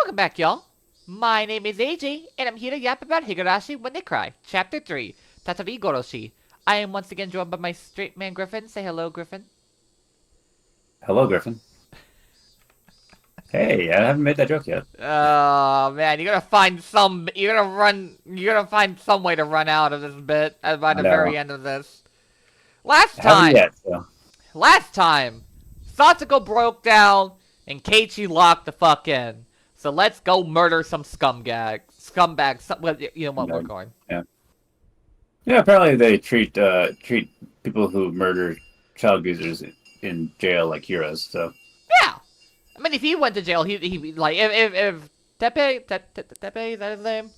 Welcome back, y'all. My name is AJ, and I'm here to yap about Higurashi when they cry. Chapter 3, Tatarigoroshi. I am once again joined by my straight man Griffin. Say hello, Griffin. Hello, Griffin. Hey, I haven't made that joke yet. Oh man, you're gonna find some way to run out of this bit by I the very know. end of this. Last I haven't time, yet, so. last time, Satoko broke down and Keiichi locked the fuck in. So let's go murder some scumbags. Well, you know what? We're No, going. yeah. Yeah, apparently they treat people who murder child abusers in jail like heroes, so. Yeah. I mean, if he went to jail, he like if Tepe, is that his name?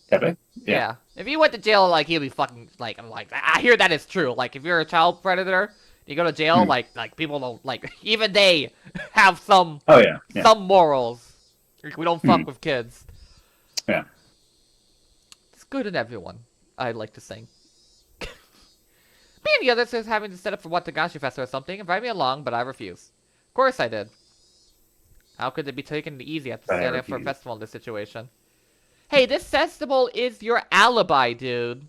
Epic? Yeah. Yeah. If he went to jail, like he'd be fucking like I'm like I hear that is true. Like if you're a child predator, you go to jail, Hmm. like people don't like even they have some Oh, yeah. Yeah. morals. Like, we don't Hmm. fuck with kids. Yeah. It's good in everyone. I'd like to sing. Me and the others is having to set up for Watagashi Fest or something. Invite me along, but I refuse. Of course I did. How could they be taking it easy after I standing up for a refuse. festival in this situation? Hey, this festival is your alibi, dude.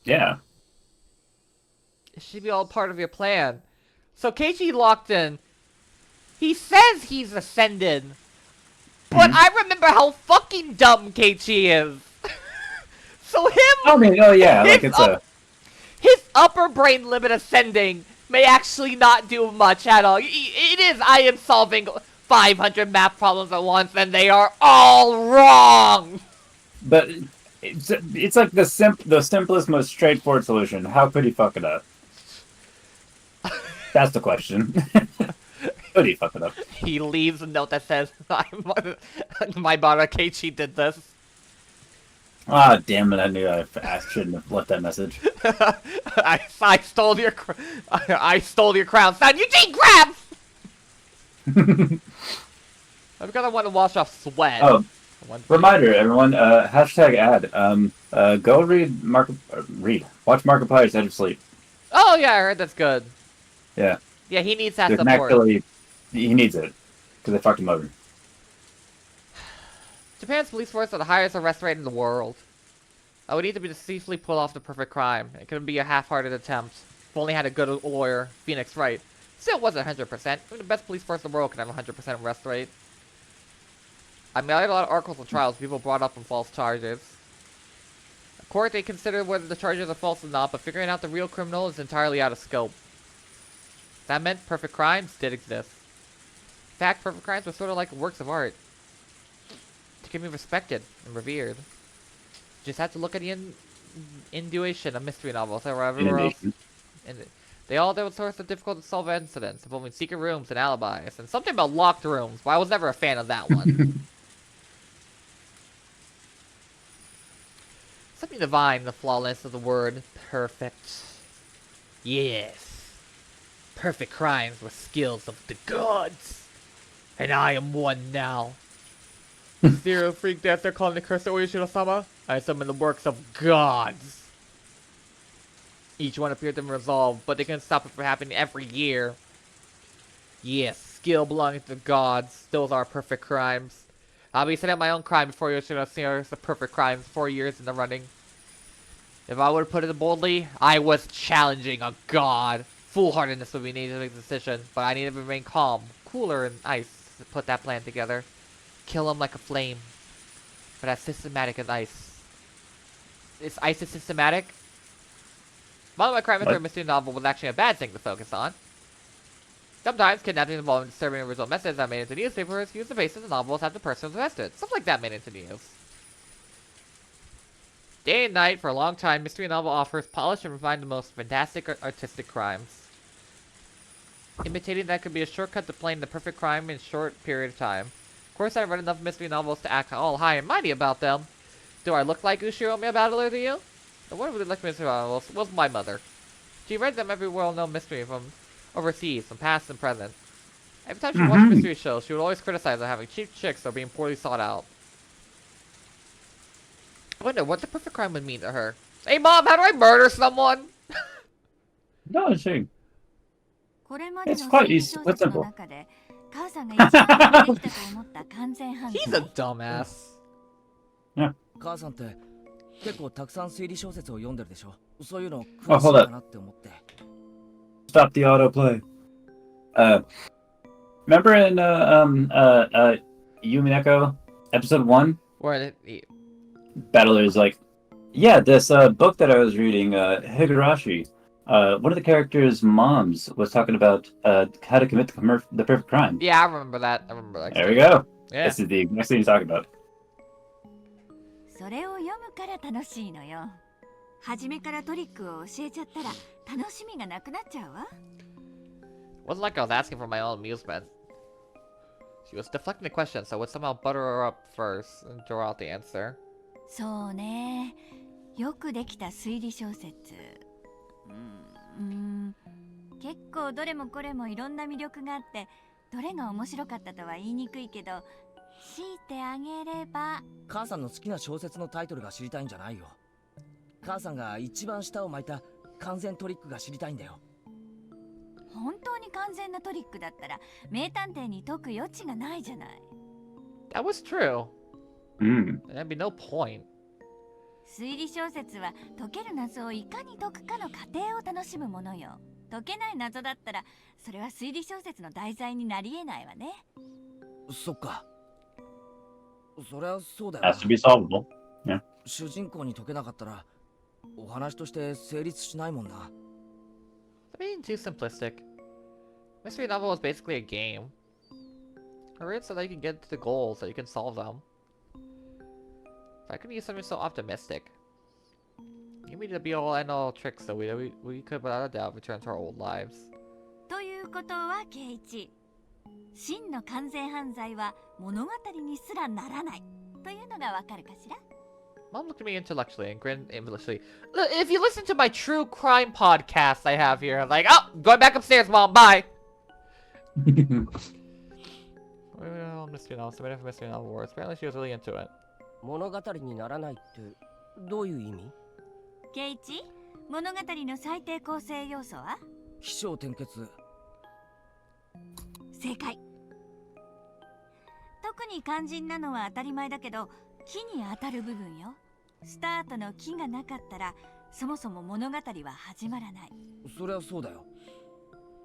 Yeah. It should be all part of your plan. So Keiichi locked in. He says he's ascended, but Hmm. I remember how fucking dumb Keiichi is. So I mean, oh, yeah, his like it's up, a. his upper brain limit ascending may actually not do much at all. It is I am solving 500 math problems at once, and they are all wrong. But it's like the simplest, most straightforward solution. How could he fuck it up? That's the question. Could he fuck it up? He leaves a note that says, "My brother Keiichi did this." Ah, damn it! I knew I shouldn't have left that message. I stole your I stole your crown, son. Eugene, grab! I'm gonna want to wash off sweat. Oh, One thing. reminder, everyone. Hashtag ad. Go read watch Markiplier's Edge of Sleep. Oh yeah, I heard that's good. Yeah, Yeah, he needs that they can support. actually. He needs it because they fucked him over. Japan's police force are the highest arrest rate in the world. I would need to be to safely pull off the perfect crime. It couldn't be a half-hearted attempt. If only had a good lawyer, Phoenix Wright. Still wasn't 100%. Even the best police force in the world can have a 100% arrest rate. I mean, I had a lot of articles and trials, people brought up on false charges. The court, they consider whether the charges are false or not, but figuring out the real criminal is entirely out of scope. That meant perfect crimes did exist. In fact, perfect crimes were sort of like works of art. They can be respected and revered. Just have to look at the intuition of mystery novels or whatever else. Inundation. And they all deal with sorts of difficult to solve incidents involving secret rooms and alibis, and something about locked rooms, but I was never a fan of that one. Something divine in the flawless of the word perfect. Yes. Perfect crimes were skills of the gods. And I am one now. Zero freak death they're calling the curse of Oishiro-sama. I summon the works of gods. Each one appeared to be resolved, but they can stop it from happening every year. Yes, skill belonging to the gods. Those are perfect crimes. I'll be setting up my own crime before Yoshino-sama the perfect crimes 4 years in the running. If I were to put it boldly, I was challenging a god. Foolhardiness would be needed to make a decision, but I need to remain calm, cooler, and ice to put that plan together. Kill him like a flame, but as systematic as ice. Is ice as systematic? While my crime What? mystery novel was actually a bad thing to focus on. Sometimes kidnapping involving disturbing original messages that made into newspapers use the basis of novels after the person was arrested. Stuff like that made into news. Day and night, for a long time, mystery novel offers polish and refine the most fantastic artistic crimes. Imitating that could be a shortcut to playing the perfect crime in a short period of time. Of course, I've read enough mystery novels to act all high and mighty about them. Do I look like Ushiro Battler to you? The one who really liked mystery novels was my mother. She read them every well-known mystery from overseas, from past and present. Every time she watched Mm-hmm. mystery shows, she would always criticize them having cheap chicks or being poorly sought out. I wonder what the perfect crime would mean to her. Hey mom, how do I murder someone? No, she. これまで It's の quite 推理 it's 小 quite 説の simple. 中で母さんが一番よくできたと思った完全犯 He's a 罪。 dumbass. 母さんって結構たくさん推理小説を読んでるでしょ。そういうの Oh, 詳しい hold かなって思って。 Stop the autoplay. Remember in Yumineko episode 1? Where Battler's like, yeah, this book that I was reading, Higurashi. One of the characters' moms was talking about how to commit the perfect crime. yeah, I remember that. I remember that. There we go. Yeah. This is the next thing he's talking about. それを読むから楽しいのよ。初めからトリックを教えちゃったら楽しみがなくなっちゃうわ。 Wasn't like I was asking for my own amusement. She was deflecting the question, so I would somehow butter her up first and throw out the answer. そうね。よくできた推理小説。結構どれもこれもいろんな魅力があって、どれが面白かったとは言いにくいけど、強いてあげれば。母さんの好きな小説のタイトルが知りたいんじゃないよ。母さんが一番舌を巻いた完全トリックが知りたいんだよ。本当に完全なトリックだったら名探偵に解く余地がないじゃない。 That was true. There'd be no point. 推理小説は解ける謎をいかに解くかの過程を楽しむものよ。解けない謎だったらそれは推理小説の題材になり得ないわね。そっか。そりゃそうだよ Has to be solvable. Yeah. 主人公に解けなかったらお話として成立しないもんな。 Being too simplistic. Mystery novel is basically a game. Hurry it so that you can get to the goals, so you can solve them. If I could use something so optimistic. Give me the be-all end-all trick so we could without a doubt return to our old lives. ということはケイチ、真の完全犯罪は物語にすらならないというのがわかるかしら。 Mom looked at me intellectually and grinned aimlessly. If you listen to my true crime podcast I have here, I'm like, oh, going back upstairs, Mom, bye! Mystery novel, submitted for Mystery Novel Awards. Apparently she was really into it. 物語にならないってどういう意味？ケイチ、物語の最低構成要素は？起承転結。正解。特に肝心なのは当たり前だけど、木に当たる部分よ。スタートの木がなかったらそもそも物語は始まらない。そりゃそうだよ。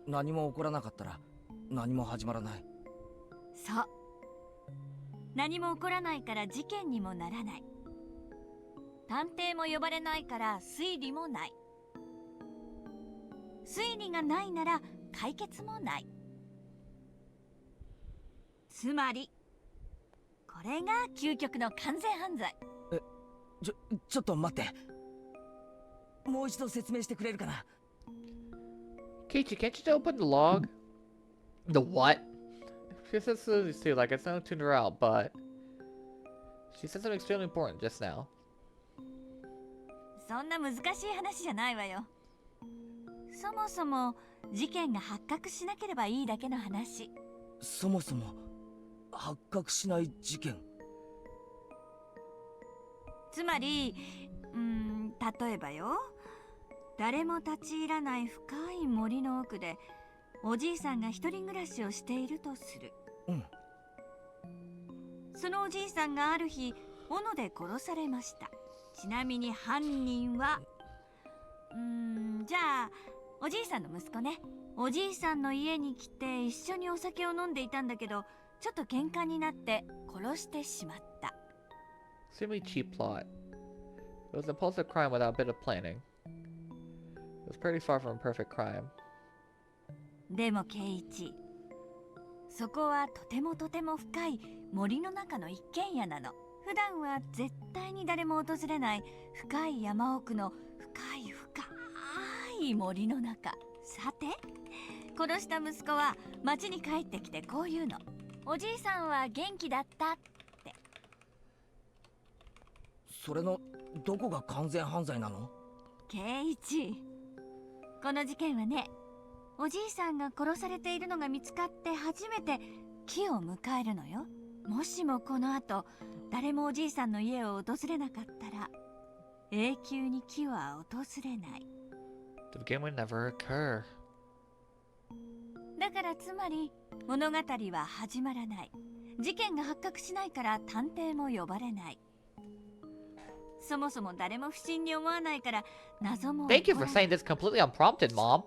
何も起こらなかったら何も始まらない。そう。何も起こらないから事件にもならない。探偵も呼ばれないから推理もない。推理がないなら解決もない。つまりこれが究極の完全犯罪。ちょっと待って。もう一度説明してくれるかな。 Keiichi, can't you just open the log? The what? She said Susie's too, like it's not tuned her out, but she said something extremely important just now. そんな難しい話じゃないわよ。そもそも事件が発覚しなければいいだけの話。そもそも発覚しない事件。つまり、例えばよ、誰も立ち入らない深い森の奥でおじいさんが一人暮らしをしているとする。そのおじいさんがある日斧で殺されました。ちなみに犯人はじゃあおじいさんの息子ね。おじいさんの家に来て一緒にお酒を飲んでいたんだけど、ちょっと喧嘩になって殺してしまった。Extremely cheap plot. It was impulsive crime without a bit of planning. It was pretty far from perfect crime. でもケイチ、そこはとてもとても深い森の中の一軒家なの。普段は絶対に誰も訪れない深い山奥の深い深い森の中。さて、殺した息子は町に帰ってきてこう言うの。おじいさんは元気だったって。それのどこが完全犯罪なの？ケイチ、この事件はね、おじいさんが殺されているのが見つかって初めて木を迎えるのよ。もしもこの後誰もおじいさんの家を訪れなかったら永久に木は訪れない。 The game would never occur. だからつまり物語は始まらない。事件が発覚しないから探偵も呼ばれない。そもそも誰も不審に思わないから謎も起 Thank you こ for らない saying this completely unprompted, Mom.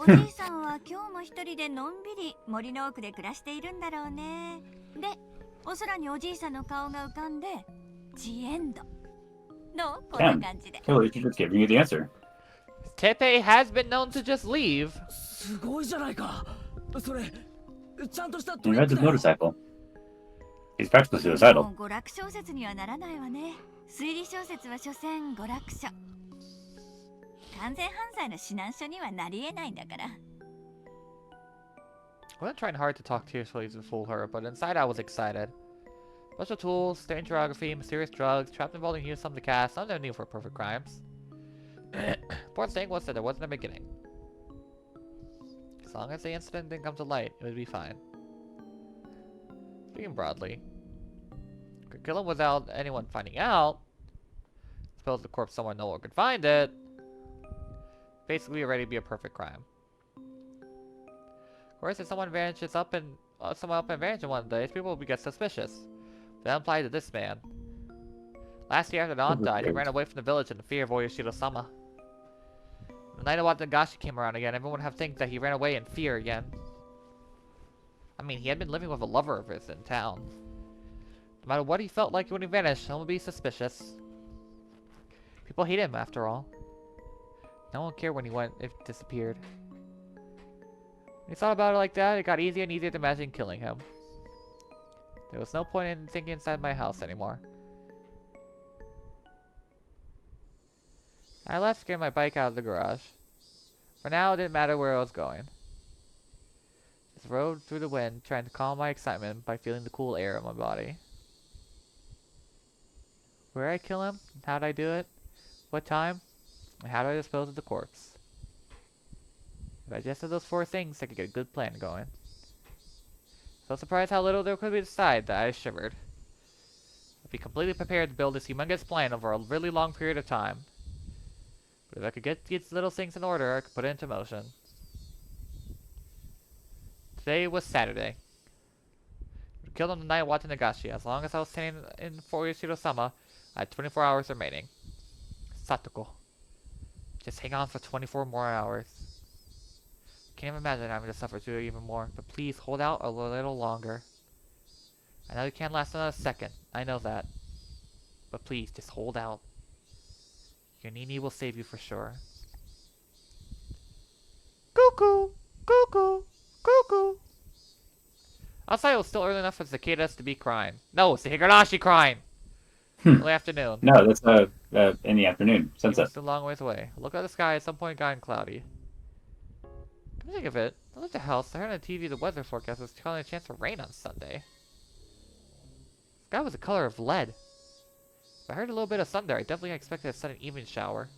おじいさんは今日も一人でのんびり森の奥で暮らしているんだろうね。で、お空におじいさんの顔が浮かんで、ジエンド。どう？こんな Ken, 感じで。 Keiichi just giving you the answer. Tepe has been known to just leave. すごいじゃないか。それちゃんとしたト He リッ rides ク his だよ。 motorcycle. He's practically で suicidal. も娯楽小説にはならないわね。推理小説は所詮娯楽書。完全犯罪の指南書にはなり得ないんだから。 I wasn't trying hard to talk tearfully to fool her, but inside I was excited. Special tools, strange geography, mysterious drugs, trapped involving use of the cast, none of them new for perfect crimes. Important thing was that there wasn't a beginning. As long as the incident didn't come to light, it would be fine. Speaking broadly, could kill him without anyone finding out. Suppose the corpse somewhere no one could find it. Basically, ready to be a perfect crime. Of course, if someone vanishes up and someone up and vanishes in one of the days, people will get suspicious. That applied to this man. Last year after Dawn died, he ran away from the village in the fear of Oyashiro-sama. The night of Nagashi came around again, everyone would have think that he ran away in fear again. I mean, he had been living with a lover of his in town. No matter what he felt like when he vanished, someone would be suspicious. People hate him, after all. No one cared when he disappeared. When he thought about it like that, it got easier and easier to imagine killing him. There was no point in thinking inside my house anymore. I left to get my bike out of the garage. For now, it didn't matter where I was going. Just rode through the wind, trying to calm my excitement by feeling the cool air in my body. Where did I kill him? How did I do it? What time? And how do I dispose of the corpse? If I just did those 4 things, I could get a good plan going. So surprised how little there could be to decide that I shivered. I'd be completely prepared to build this humongous plan over a really long period of time. But if I could get these little things in order, I could put it into motion. Today was Saturday. I killed him the night watching Nagashi. As long as I was standing in for Yoshiro-sama, I had 24 hours remaining. Satoko. Just hang on for 24 more hours. Can't even imagine having to suffer through it even more, but please hold out a little longer. I know you can't last another second, I know that. But please, just hold out. Your Nini will save you for sure. Cuckoo! Cuckoo! Cuckoo! Outside it was still early enough for cicadas to be crying. No, it's the Higurashi crying! Early afternoon. No, that's in the afternoon. It Sunset. was a long ways away. Look at the sky at some point gotten cloudy. Come to think of it, I left the house, I heard on TV the weather forecast was calling a chance of rain on Sunday. The sky was the color of lead. If I heard a little bit of sun there, I definitely expected a sudden evening shower.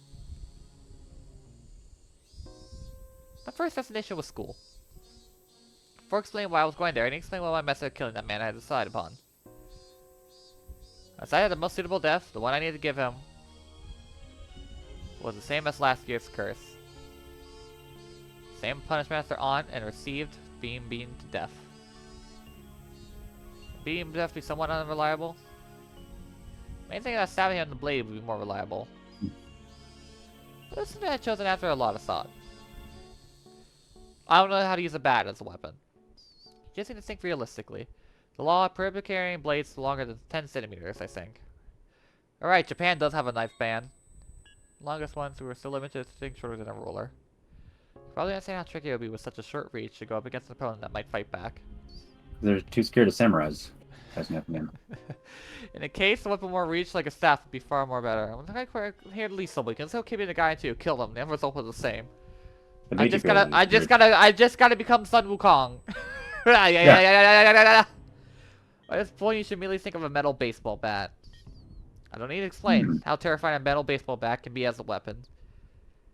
My first destination was school. Before explaining why I was going there, I didn't explain what my method of killing that man I had decided upon. I decided the most suitable death, the one I needed to give him, was the same as last year's curse. Same punishment as their aunt and received being beaten to death. Beating him to death be somewhat unreliable. Main thing is that stabbing him in the blade would be more reliable. But this is something I've chosen after a lot of thought. I don't know how to use a bat as a weapon. You just need to think realistically. The law prohibits carrying blades longer than 10 centimeters, I think. Alright, Japan does have a knife ban. Longest ones were still limited to things shorter than a ruler. Probably understand how tricky it would be with such a short reach to go up against an opponent that might fight back. They're too scared of samurais. That's nothing in. In a case, the weapon more reach like a staff would be far more better. I'm here at least somebody. Let's go keep the guy too. Kill them. The end result was the same. I just gotta become Sun Wukong. At this point, you should immediately think of a metal baseball bat. I don't need to explain how terrifying a metal baseball bat can be as a weapon.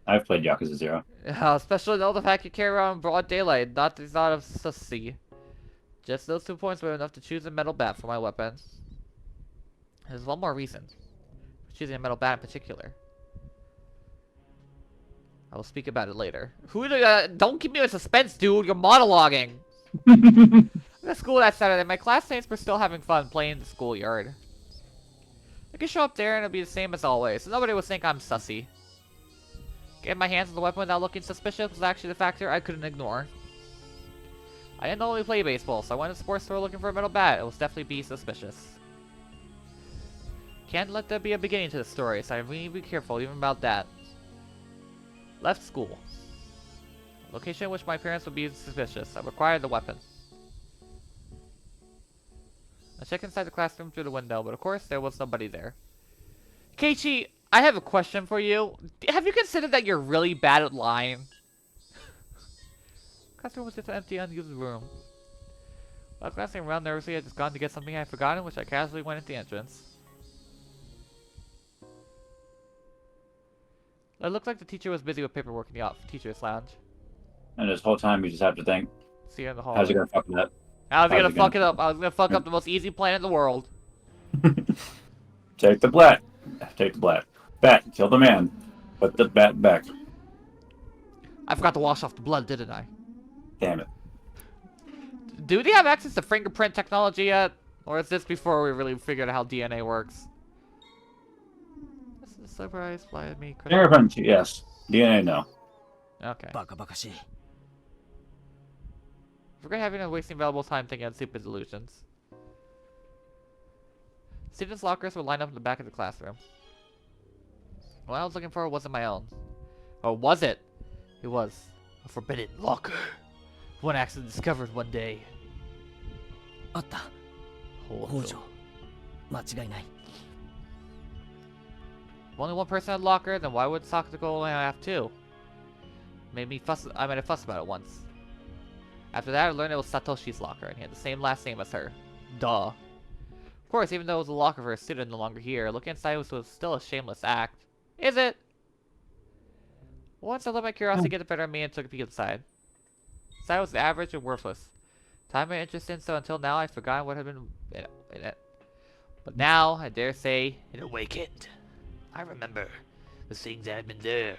I've played Yakuza 0. Especially though the fact you carry around in broad daylight, not the thought of Satoshi. Just those 2 points were enough to choose a metal bat for my weapon. There's one more reason for choosing a metal bat in particular. I will speak about it later. Don't keep me in suspense, dude. You're monologuing. At school that Saturday, my classmates were still having fun playing in the schoolyard. I could show up there and it'll be the same as always, so nobody would think I'm sussy. Getting my hands on the weapon without looking suspicious was actually the factor I couldn't ignore. I didn't only play baseball, so I went to the sports store looking for a metal bat. It will definitely be suspicious. Can't let there be a beginning to the story, so I really need to be careful even about that. Left school. Location in which my parents would be suspicious. I required the weapon. I checked inside the classroom through the window, but of course there was nobody there. Keiichi, I have a question for you. Have you considered that you're really bad at lying? Classroom was just an empty, unused room. While glancing around nervously, I had just gone to get something I had forgotten, which I casually went at the entrance. It looked like the teacher was busy with paperwork in the teacher's lounge. And this whole time you just have to think, See you in the hall. how's he gonna fuck it up? I was gonna fuck it up. I was gonna fuck up the most easy plan in the world. Take the bat. Take the bat. Bat, kill the man. Put the bat back. I forgot to wash off the blood, didn't I? Damn it. Do they have access to fingerprint technology yet? Or is this before we really figured out how DNA works? This is a surprise, fly at me. Fingerprint, yes. DNA, no. Okay. バカバカしい。 Forget having and wasting valuable time thinking on stupid delusions. Students' lockers were lined up in the back of the classroom. What I was looking for wasn't my own. Or was it? It was a forbidden locker. One accident discovered one day. あった。北条。間違いない。 If only one person had a locker, then why would Satoko only have two? I made a fuss about it once. After that, I learned it was Satoshi's locker, and he had the same last name as her. Duh. Of course, even though it was a locker for a student no longer here, looking inside was still a shameless act. Is it? Once I let my curiosity get the better of me and took a peek inside. Inside was average and worthless. Time and interest in, so until now I'd forgotten what had been in it. But now, I dare say, it awakened. I remember the things that had been there.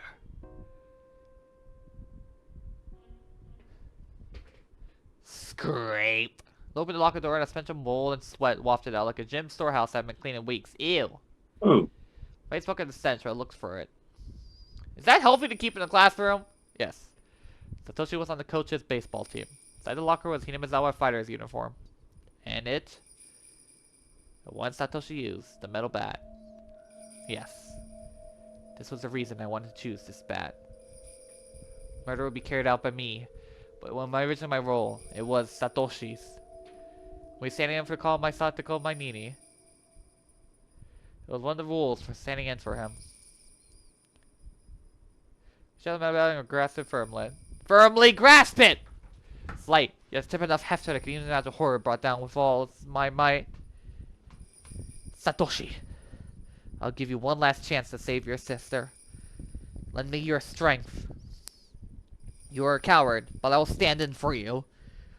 Scrape. Opened the locker door and a stench of mold and sweat wafted out like a gym storehouse that had been cleaned in weeks. Ew. Ooh. I spoke at the stench, but I looked for it. Is that healthy to keep in the classroom? Yes. Satoshi was on the coach's baseball team. Inside the locker was Hinamizawa fighter's uniform. And it? The one Satoshi used, the metal bat. Yes. This was the reason I wanted to choose this bat. Murder would be carried out by me. But when originally my role, it was Satoshi's. When standing in for call my Satoko my Nini. It was one of the rules for standing in for him. Shut him about and grasp it firmly. Firmly grasp it! Slight, yet tip enough heft that I could even imagine horror brought down with all my might. Satoshi, I'll give you one last chance to save your sister. Lend me your strength. You are a coward, but I will stand in for you.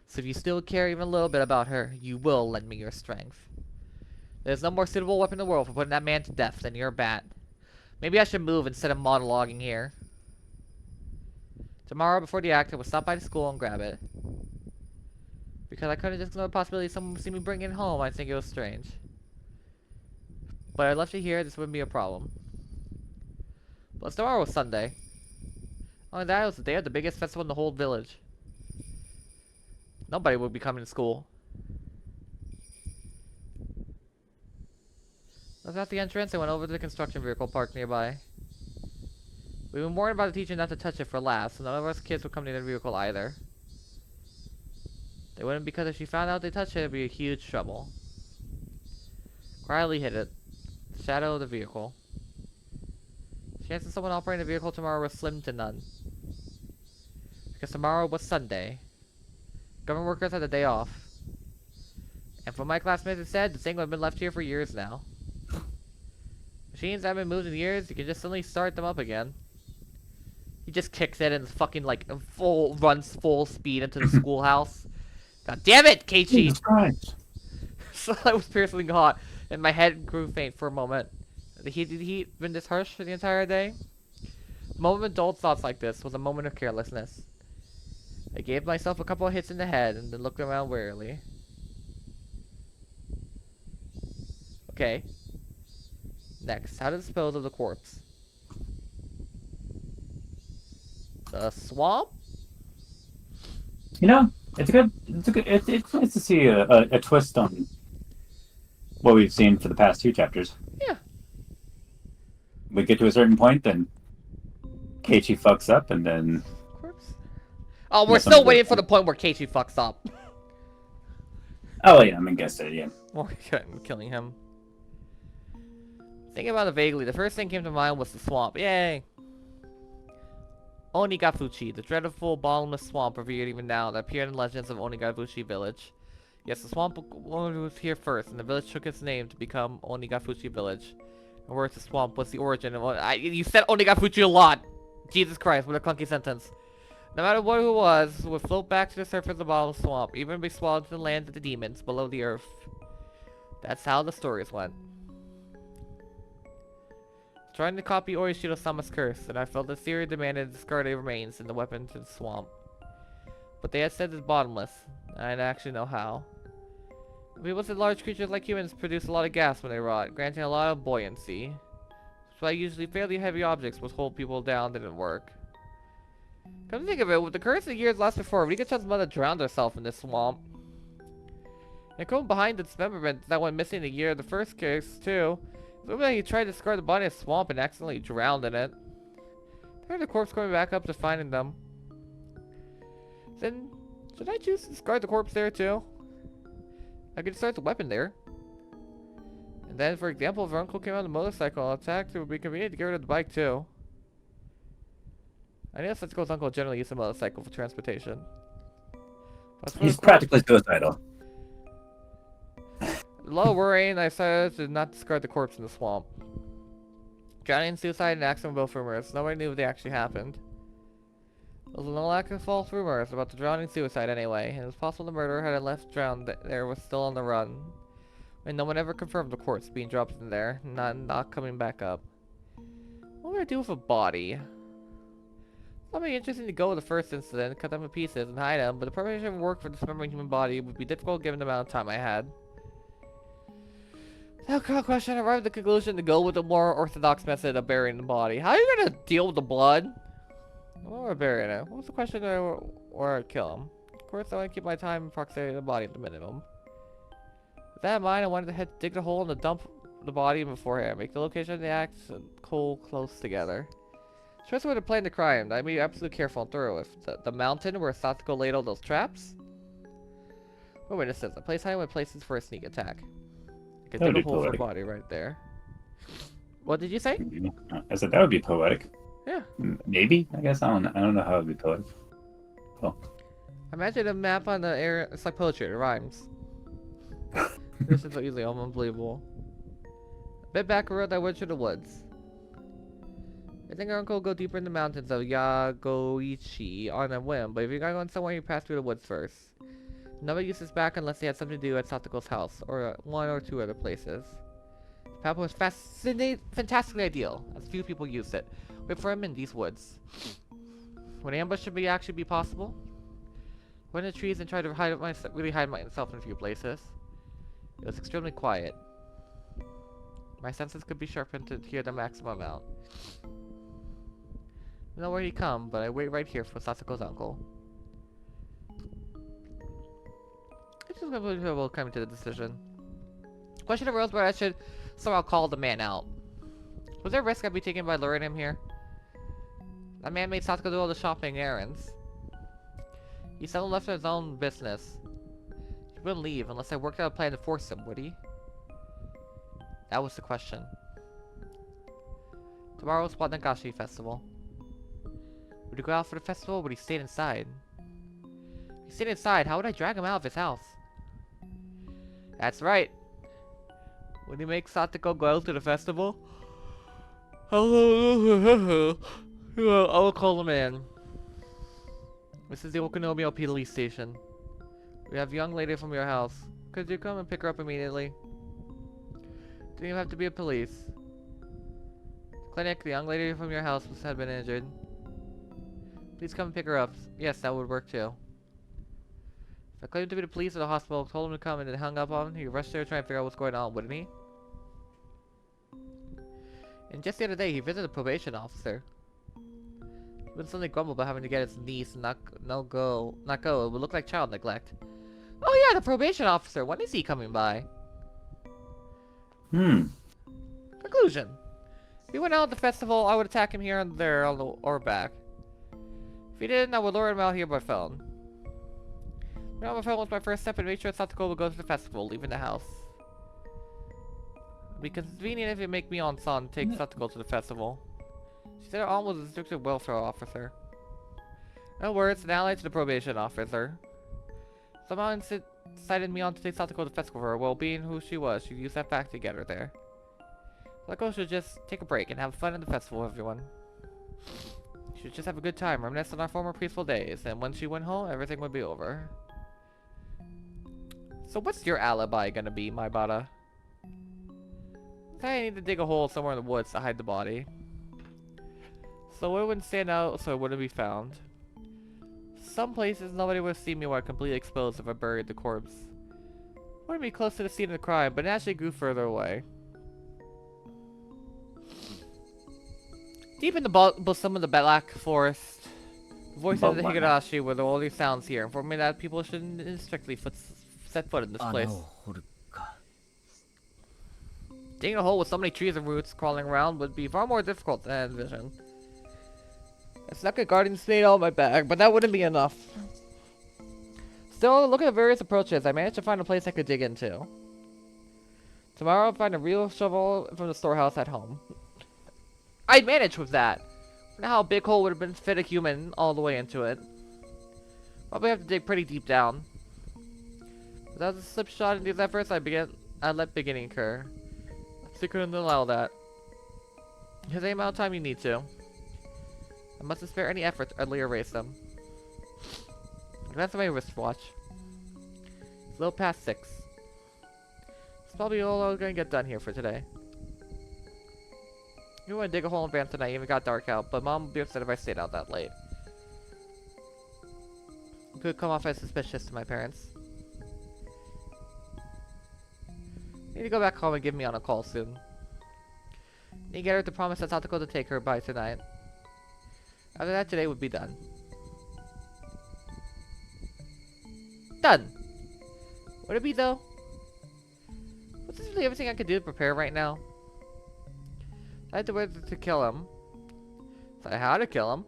So if you still care even a little bit about her, you will lend me your strength. There's no more suitable weapon in the world for putting that man to death than your bat. Maybe I should move instead of monologuing here. Tomorrow, before the act, I will stop by the school and grab it. Because I couldn't just know the possibility someone would see me bring it home, I think it was strange. But I'd love to hear this wouldn't be a problem. Plus, tomorrow was Sunday. Only that, it was the day of the biggest festival in the whole village. Nobody would be coming to school. I was at the entrance and went over to the construction vehicle parked nearby. We've been warned by the teacher not to touch it for laughs, so none of us kids would come near the vehicle either. They wouldn't, because if she found out they touched it, it'd be a huge trouble. Quietly hit it. The shadow of the vehicle. Chances of someone operating the vehicle tomorrow were slim to none. Because tomorrow was Sunday. Government workers had a day off. And from my classmates, it said the thing would have been left here for years now. Machines that have been moved in years, you can just suddenly start them up again. He just kicks it and fucking like runs full speed into the schoolhouse. God damn it, Keiichi! Jesus Christ. So I was piercingly hot, and my head grew faint for a moment. The heat been this harsh for the entire day? The moment of adult thoughts like this was a moment of carelessness. I gave myself a couple of hits in the head and then looked around warily. Okay. Next, how to dispose of the corpse? The swamp? You know, it's nice to see a twist on what we've seen for the past 2 chapters. Yeah. We get to a certain point, then Keiichi fucks up, and then... Corpse? Oh, we're Yeah, still something waiting like for the point where Keiichi fucks up. Oh, yeah, I'm gonna guess it, yeah. Or killing him. Thinking about it vaguely, the first thing came to mind was the swamp. Yay! Onigafuchi, the dreadful bottomless swamp revered even now that appeared in legends of Onigafuchi village. Yes, the swamp was here first, and the village took its name to become Onigafuchi village. And whereas the swamp was the origin of you said Onigafuchi a lot! Jesus Christ, what a clunky sentence. No matter what it was, would float back to the surface of the bottomless swamp, even be swallowed to the lands of the demons below the earth. That's how the stories went. Trying to copy Orishiro-sama's curse, and I felt the theory demanded discarded remains in the weapon to the swamp. But they had said it's bottomless, and I didn't actually know how. People said large creatures like humans produce a lot of gas when they rot, granting a lot of buoyancy. That's why usually fairly heavy objects would hold people down didn't work. Come to think of it, with the curse of years last before, Rika-chan's mother drowned herself in this swamp. And going behind the dismemberment that went missing the year of the first case, too. Looks like he tried to discard the body in a swamp and accidentally drowned in it. I heard the corpse coming back up to finding them. Then, should I choose to discard the corpse there too? I could discard the weapon there. And then, for example, if her uncle came on the motorcycle and attacked, it would be convenient to get rid of the bike too. I know Satoko's uncle generally used a motorcycle for transportation. He's practically suicidal. A lot of worrying, I decided to not discard the corpse in the swamp. Drowning, suicide, and accident were both rumors. Nobody knew if they actually happened. There was no lack of false rumors about the drowning and suicide anyway, and it was possible the murderer had left drowned there was still on the run. And no one ever confirmed the corpse being dropped in there, not coming back up. What would I do with a body? Something interesting to go with the first incident, cut them to pieces and hide them, but the preparation of work for dismembering human body would be difficult given the amount of time I had. That question, I arrived at the conclusion to go with the more orthodox method of burying the body. How are you gonna deal with the blood? Or burying it? What was the question or kill him? Of course, I want to keep my time in proximity to the body at the minimum. With that in mind, I wanted to dig the hole and dump the body beforehand. Make the location of the act and coal close together. First, I would have planned the crime. I'd be absolutely careful and thorough with the mountain where Satoko laid all those traps. Oh, wait, it says a place hiding with places for a sneak attack. I could dig a hole for the body right there. What did you say? I said that would be poetic. Yeah. Maybe? I guess I don't know how it would be poetic. Well. Imagine a map on the air. It's like poetry. It rhymes. This is so easily unbelievable. A bit back road that went through the woods. I think our uncle will go deeper in the mountains of Keiichi on a whim, but if you're going somewhere, you pass through the woods first. Nobody uses back unless they had something to do at Satoko's house, or one or two other places. The path was fantastically ideal, as few people used it. Wait for him in these woods. Would an ambush actually be possible? Went in the trees and tried to hide myself in a few places. It was extremely quiet. My senses could be sharpened to hear the maximum amount. I know where he come, but I wait right here for Satoko's uncle. I just will come to the decision. Question arose whether I should somehow call the man out. Was there a risk I'd be taking by luring him here? That man made Satoko do all the shopping errands. He seldom left for his own business. He wouldn't leave unless I worked out a plan to force him, would he? That was the question. Tomorrow's Wanagashi Festival. Would he go out for the festival, or would he stay inside? If he stayed inside, how would I drag him out of his house? That's right. Would he make Satoko go out to the festival? I will call him in. This is the Okonomio police station. We have a young lady from your house. Could you come and pick her up immediately? Didn't even have to be a police. clinic. The young lady from your house had been injured. Please come pick her up. Yes, that would work too. If I claimed to be the police at the hospital, told him to come and then hung up on him, he rushed there to try and figure out what's going on, wouldn't he? And just the other day, he visited the probation officer. He would suddenly grumble about having to get his niece and not go. It would look like child neglect. Oh yeah, the probation officer. When is he coming by? Conclusion. If he went out at the festival, I would attack him here and there or back. If he didn't, I would lure him out here by phone. Running out by phone was my first step and make sure Satoko would go to the festival, leaving the house. It'd be convenient if you make Mion-san take Satoko to the festival. She said her aunt was a district welfare officer. In other words, an ally to the probation officer. Somehow incited Mion to take Satoko to the festival for her well-being who she was. She used that fact to get her there. Satoko should just take a break and have fun at the festival with everyone. She should just have a good time, reminisce on our former peaceful days, and when she went home, everything would be over. So what's your alibi gonna be, my bada? I need to dig a hole somewhere in the woods to hide the body. So it wouldn't stand out, so it wouldn't be found. Some places nobody would see me while completely exposed if I buried the corpse. Wouldn't be close to the scene of the crime, but it actually grew further away. Deep in the some of the Black Forest, the voices of the Higurashi were the only sounds here, informing me that people shouldn't strictly set foot in this place. Digging a hole with so many trees and roots crawling around would be far more difficult than I envisioned. I snuck a garden spade out of my bag, but that wouldn't be enough. Still, looking at various approaches, I managed to find a place I could dig into. Tomorrow I'll find a real shovel from the storehouse at home. I'd manage with that. I wonder how a big hole would have been fit a human all the way into it. Probably have to dig pretty deep down. Without a slip shot in these efforts, I let beginning occur. So you couldn't allow that. Here's the amount of time you need to. I mustn't spare any effort to utterly erase them. I glance at my wristwatch. It's a little past 6. It's probably all I was gonna get done here for today. You want to dig a hole in advance tonight, even got dark out, but Mom would be upset if I stayed out that late. It could come off as suspicious to my parents. Need to go back home and give me on a call soon. Need to get her to promise that Satoko to take her by tonight. After that, today would be done. Done! Would it be though? What's really everything I could do to prepare right now? I had to wait to kill him. Decide how to kill him.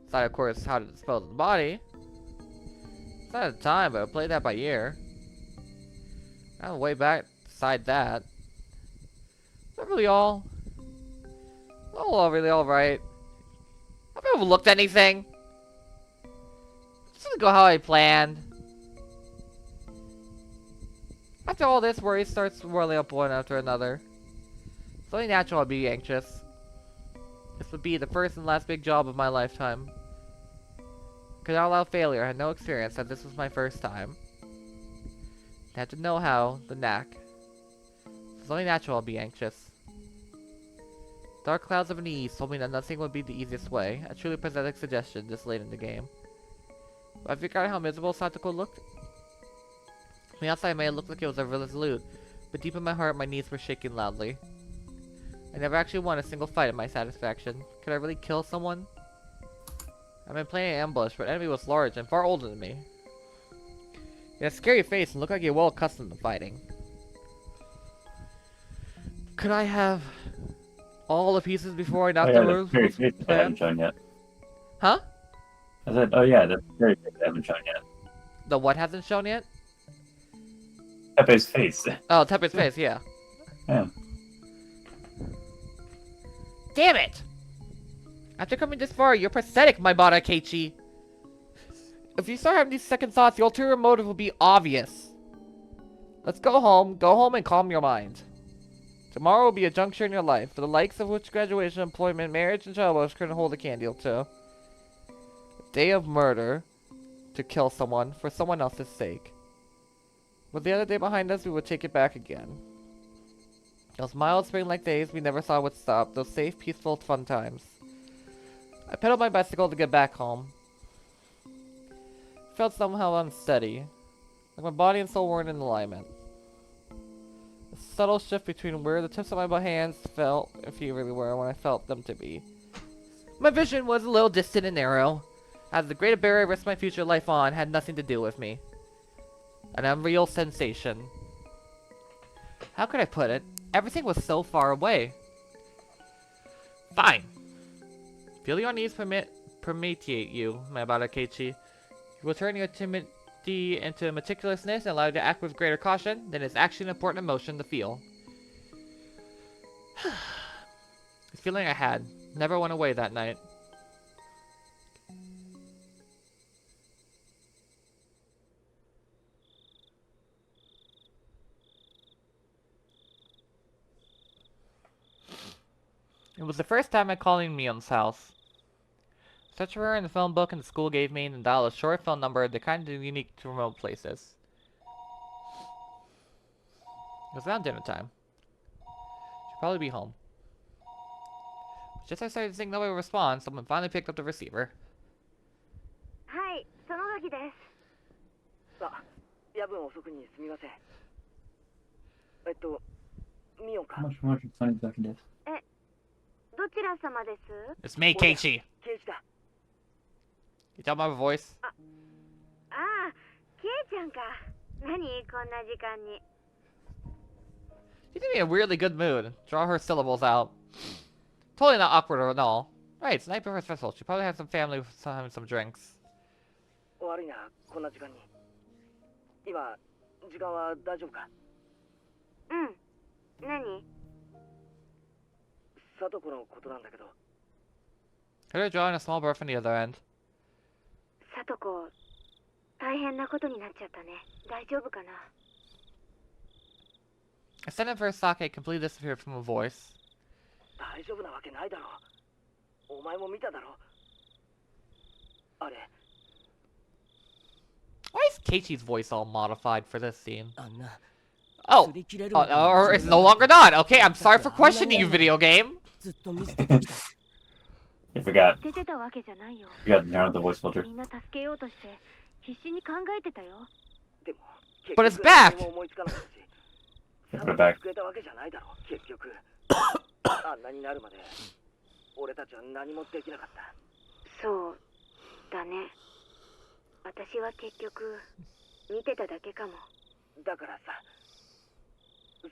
Decide, of course, how to dispose of the body. It's not at the time, but I played that by ear. Now way back, decide that. Is that really all? Oh, really alright. Have I overlooked anything? This doesn't go how I planned. After all this, worry starts whirling up one after another. It's only natural I'd be anxious. This would be the first and last big job of my lifetime. Could not allow failure. I had no experience, and this was my first time. I had to know how, the knack. It's only natural I'd be anxious. Dark clouds of unease told me that nothing would be the easiest way. A truly pathetic suggestion this late in the game. But I figured out how miserable Satoko looked. From the outside, it may have looked like it was resolute, but deep in my heart, my knees were shaking loudly. I never actually won a single fight at my satisfaction. Could I really kill someone? I've been playing an ambush, but the enemy was large and far older than me. You had a scary face and looked like you're well accustomed to fighting. Could I have all the pieces before I knocked the roof? They haven't shown yet. Huh? I said, oh yeah, the very big they haven't shown yet. The what hasn't shown yet? Tepe's face. Oh, Tepe's face, yeah. Yeah. Damn it! After coming this far, you're pathetic, my bada Keiichi. If you start having these second thoughts, the ulterior motive will be obvious. Let's go home and calm your mind. Tomorrow will be a juncture in your life, for the likes of which graduation, employment, marriage, and childbirth couldn't hold a candle to. A day of murder, to kill someone for someone else's sake. With the other day behind us, we will take it back again. Those mild spring-like days we never saw would stop. Those safe, peaceful, fun times. I pedaled my bicycle to get back home. Felt somehow unsteady. Like my body and soul weren't in alignment. A subtle shift between where the tips of my hands felt, if you really were, when I felt them to be. My vision was a little distant and narrow, as the greater barrier I risked my future life on had nothing to do with me. An unreal sensation. How could I put it? Everything was so far away. Fine. Feel your needs permeate you, my about Keiichi. You will turn your timidity into meticulousness and allow you to act with greater caution, then it's actually an important emotion to feel. The feeling I had never went away that night. It was the first time I called in Mion's house. Searched for her in the phone book and the school gave me and dialed a short phone number, the kind of unique to remote places. It was around dinner time. She'd probably be home. Just as I started to think nobody would respond, someone finally picked up the receiver. Hi, Satoshi です。あ、夜分遅くにすみません。ミオンか。How much more funny back in this? どちら様です？ It's me, Keiichi. ケイチだ。 You tell my voice? ああ、ケイちゃんか。何こんな時間に。 She's in a weirdly good mood. Draw her syllables out. Totally not awkward at all. Right, it's the night before her festival. She probably had some family with having some drinks. 悪いな、こんな時間に。今、時間は大丈夫か？うん。何？サトコのことなんだけど。 Heard her drawing a small bird from the other end. サトコ、大変なことになっちゃったね。大丈夫かな？ A sentence for sake completely disappeared from a voice. 大丈夫なわけないだろう。お前も見ただろう。あれ。 Why is Keiichi's voice all modified for this scene? あんな Oh, or it's no longer not. Okay, I'm sorry for questioning you, video game. ずっと見せてきた。 I forgot. 出てたわけじゃないよ。 You got to narrow the voice filter. みんな助けようとして必死に考えてたよ。でも、 But it's back! 結局何も思いつかなかったし。 Yeah, put it back. 救えたわけじゃないだろう、結局。あんなになるまで、俺たちは何もできなかった。そうだね。私は結局見てただけかも。だからさ、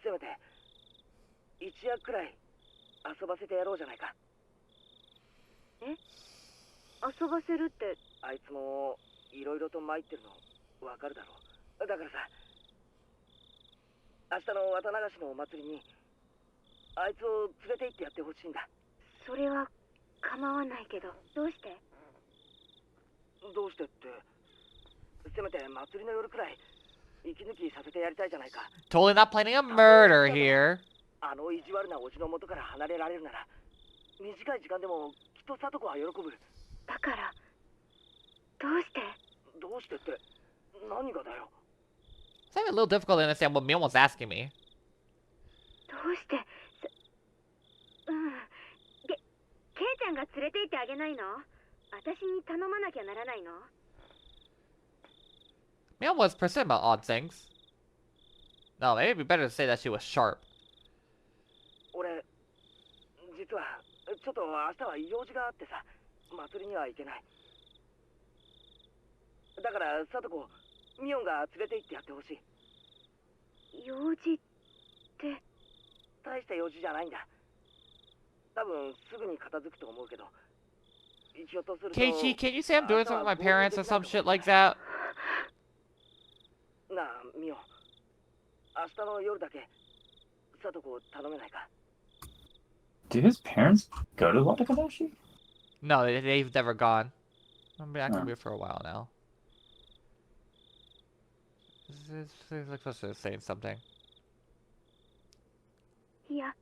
せめて一夜くらい遊ばせてやろうじゃないか。え？遊ばせるって？あいつもいろいろと参ってるのわかるだろう。だからさ、明日の綿流しのお祭りにあいつを連れて行ってやってほしいんだ。それは構わないけど、どうして？どうしてって、せめて祭りの夜くらい息抜きさせてやりたいじゃないか。 Totally not planning a murder here. あの意地悪なおじの元から離れられるなら、短い時間でもきっとサトコは喜ぶ。だからどうして？どうしてって何がだよ。 It's having a little difficult to understand what Mion was asking me. どうして？ケイちゃんが連れて行ってあげないの？私に頼まなきゃならないの？ Mion was persistent about odd things. No, maybe it'd be better to say that she was sharp. 俺、実はちょっと明日は用事があってさ、祭りには行けない。だからサトコ、ミオンが連れて行ってやってほしい。用事って？大した用事じゃないんだ。多分すぐに片付くと思うけど。ひょっとすると Keiichi, can you say I'm doing something with my parents or some shit like that? なあ、ミオン。明日の夜だけ、サトコを頼めないか。 Do his parents go to Watakabashi? No, they've never gone. I've been acting weird for a while now. This looks like they're saying something. いや、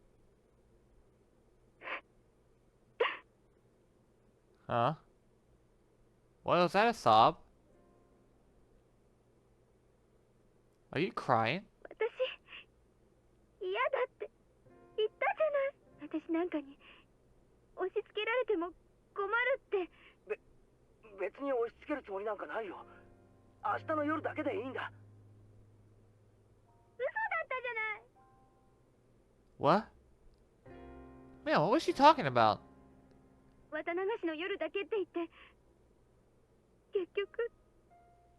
Huh? What was that, a sob? Are you crying? 私嫌だって。私なんかに押し付けられても困るって。別に押し付けるつもりなんかないよ。明日の夜だけでいいんだ。嘘だったじゃない。 What? Man, what was she talking about? 綿流しの夜だけって言って結局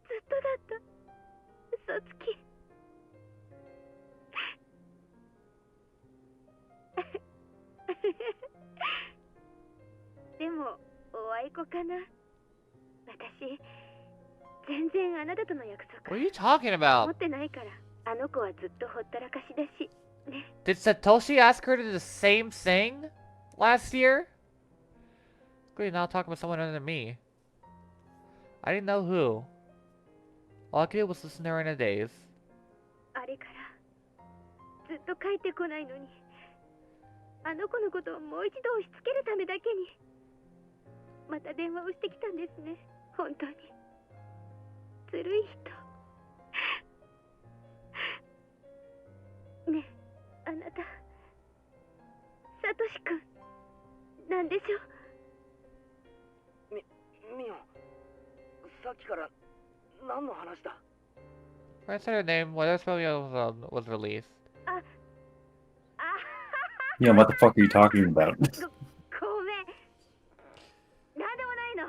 ずっとだった。嘘つき。でもおあいこかな。私全然あなたとの約 What 束 are you talking 持 about? ってないから。あの子はずっとほったらかしだしね。 Did Satoshi ask her to do the same thing last year? Clearly not talking about someone other than me. I didn't know who. All I could do was listen to her in a daze. あれからずっと帰ってこないのに、あの子のことをもう一度押し付けるためだけにまた電話をしてきたんですね。本当にずるい人ね。え、あなたサトシ君なんでしょう。ミオン、さっきから何の話だ。 When I said her name, what else was released. あ、Yeah, what the fuck are you talking about? ごめん。なんでもないの。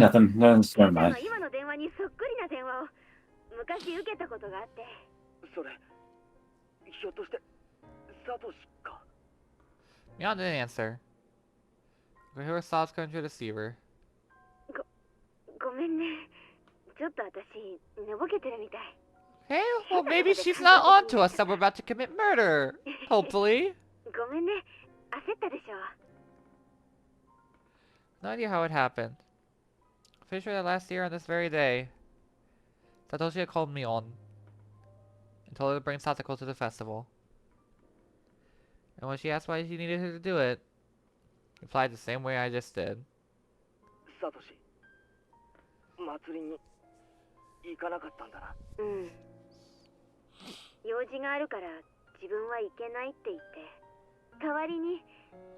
Nothing. No, it's never あな mind. たは今の電話にそっくりな電話を昔受けたことがあって。それ、ひょっとしてサトシか。Mion didn't answer. But her thoughts going to deceive her. ごめんね。ちょっと私寝ぼけてるみたい。 Hey, well maybe she's not on to us that we're about to commit murder. Hopefully. ごめんね。焦ったでしょ。 No idea how it happened. Pretty sure that last year on this very day, Satoshi had called Mion and told her to bring Satoko to the festival. And when she asked why he needed her to do it, he replied the same way I just did. サトシ、祭りに行かなかったんだな。うん。用事があるから自分は行けないって言って、代わりに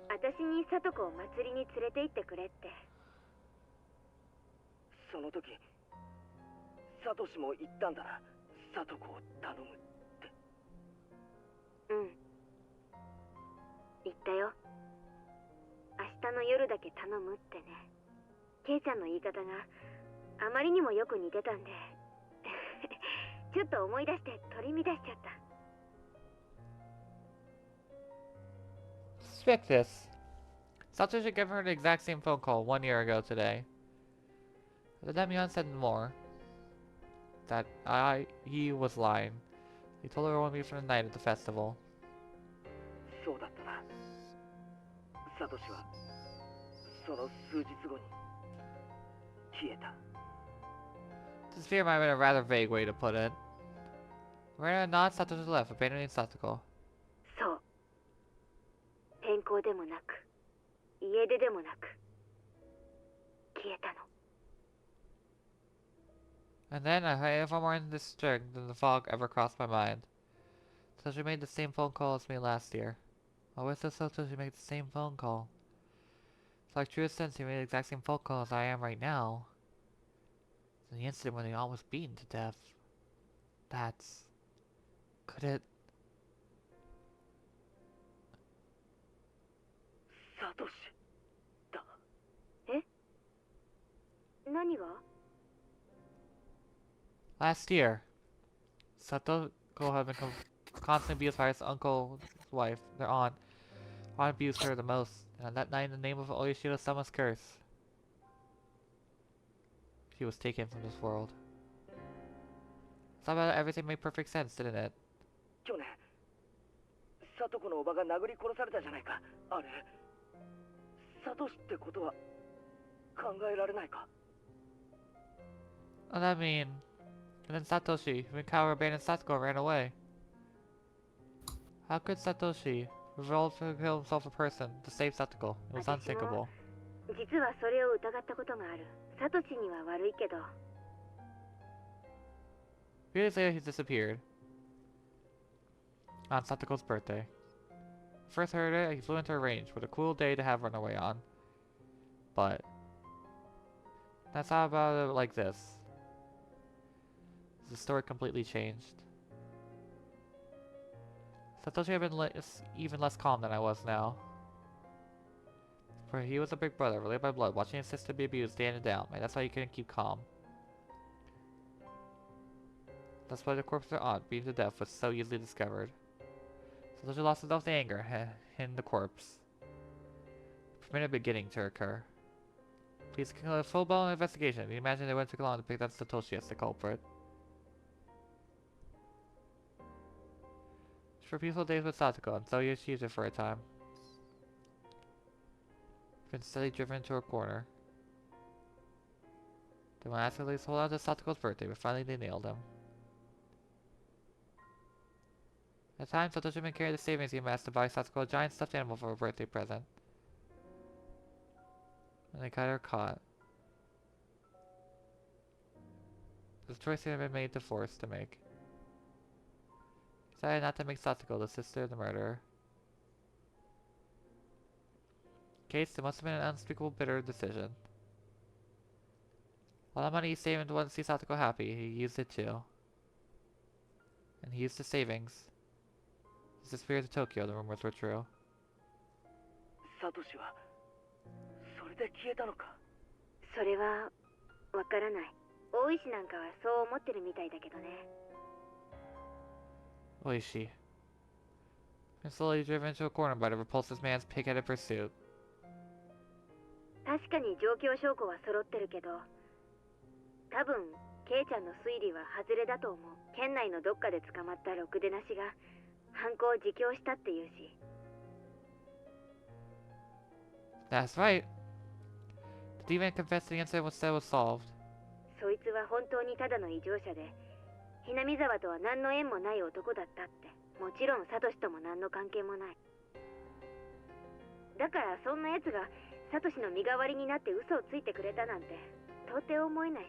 私にサトコを祭りに連れて行ってくれって。その時サトシも言ったんだな。サトコを頼むって。うん、言ったよ。明日の夜だけ頼むってね。ケイちゃんの言い方があまりにもよく似てたんでちょっと思い出して取り乱しちゃった。 Suspect this. Satoshi had given her the exact same phone call 1 year ago today. But then Mion said more. That he was lying. He told her it won't be for the night at the festival. そうだったな。サトシはその数日後に消えた。 Disappear might have been a rather vague way to put it. Right or not, Satoshi left, abandoning Satoko. そう。天候でもなく、家出でもなく、消えたの。 And then I had far more in district than the fog ever crossed my mind. Satoshi made the same phone call as me last year. Why was Satoshi make the same phone call? It's like true sense he made the exact same phone call as I am right now. In the incident when he almost beaten to death. That's... Could it... サトシだ。え？何が？ Last year, Satoko had been constantly abused by his uncle's wife, their aunt. Aunt abused her the most, and on that night in the name of Oyashiro-sama's curse, she was taken from this world. Somehow everything made perfect sense, didn't it? 去年サトコのおばが殴り殺されたじゃないか。あれサトシってことは考えられないか。 What does that mean? And then Satoshi, who coward abandoned Satoko, ran away. How could Satoshi resolve to kill himself a person to save Satoko? It was unthinkable. 実はそれを疑ったことがある。サトシには悪いけど。 A few days later, he disappeared. On Satoko's birthday. First heard it, he flew into her range. What a cool day to have run away on. But that's not about it like this. The story completely changed. Satoshi had been even less calm than I was now. For he was a big brother, related by blood, watching his sister be abused day in and down. And that's why he couldn't keep calm. That's why the corpse of their aunt, beaten to death, was so easily discovered. Satoshi lost himself to anger in the corpse. Permitted a beginning to occur. Please conduct a full-blown investigation. You imagine they wouldn't take long to pick up Satoshi as the culprit. For peaceful days with Satoko, and so you achieved it for a time. Been steadily driven into a corner. Then when asked to hold on to Satoko's birthday, but finally they nailed him. At the time, Satoshi had been carrying the savings he amassed to buy Satoko a giant stuffed animal for a birthday present. And they got her caught. The choice had been made to force to make. Decided not to make Satoko the sister of the murderer. Case, it must have been an unspeakable bitter decision. All the money he saved and wanted to see Satoko happy, he used it too. And he used the savings. He disappeared to Tokyo, the rumors were true. サトシはそれで消えたのか。それはわからない。大石なんかはそう思ってるみたいだけどね。Oishi. Been slowly driven into a corner by the repulsive man's pig-headed pursuit. 確かに状況証拠は揃ってるけど、多分ケイちゃんの推理は外れだと思う。県内のどっかで捕まったろくでなしが犯行を自供したっていうし。That's right. The demon confessed the incident was solved. そいつは本当にただの異常者で、ひなみ沢とは何の縁もない男だったって。もちろんサトシとも何の関係もない。だからそんな奴がサトシの身代わりになって嘘をついてくれたなんて到底思えないし。